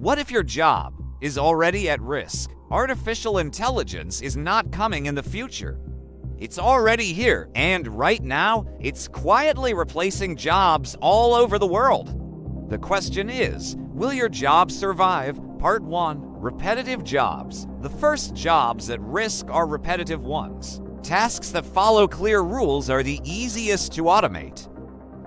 What if your job is already at risk? Artificial intelligence is not coming in the future. It's already here, and right now, it's quietly replacing jobs all over the world. The question is, will your job survive? Part 1. Repetitive jobs. The first jobs at risk are repetitive ones. Tasks that follow clear rules are the easiest to automate.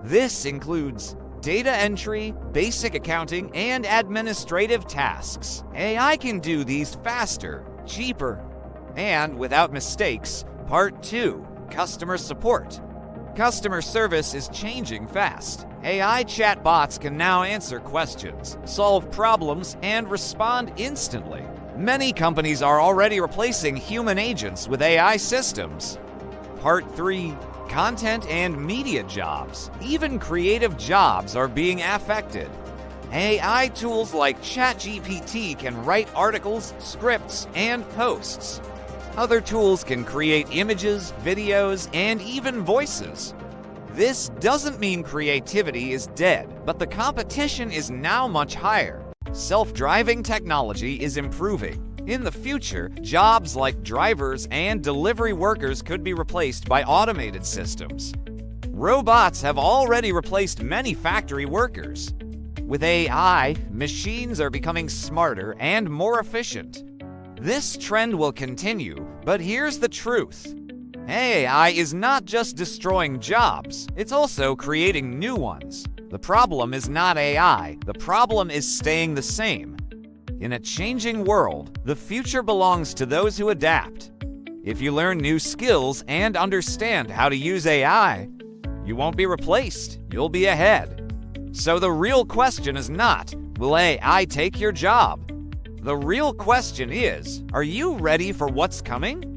This includes data entry, basic accounting, and administrative tasks. AI can do these faster, cheaper, and without mistakes. Part 2. Customer support. Customer service is changing fast. AI chatbots can now answer questions, solve problems, and respond instantly. Many companies are already replacing human agents with AI systems. Part 3. Content and media jobs. Even creative jobs are being affected. AI tools like ChatGPT can write articles, scripts, and posts. Other tools can create images, videos, and even voices. This doesn't mean creativity is dead, but the competition is now much higher. Self-driving technology is improving. In the future, jobs like drivers and delivery workers could be replaced by automated systems. Robots have already replaced many factory workers. With AI, machines are becoming smarter and more efficient. This trend will continue, but here's the truth. AI is not just destroying jobs, it's also creating new ones. The problem is not AI, the problem is staying the same. In a changing world, the future belongs to those who adapt. If you learn new skills and understand how to use AI, you won't be replaced, you'll be ahead. So the real question is not, will AI take your job? The real question is, are you ready for what's coming?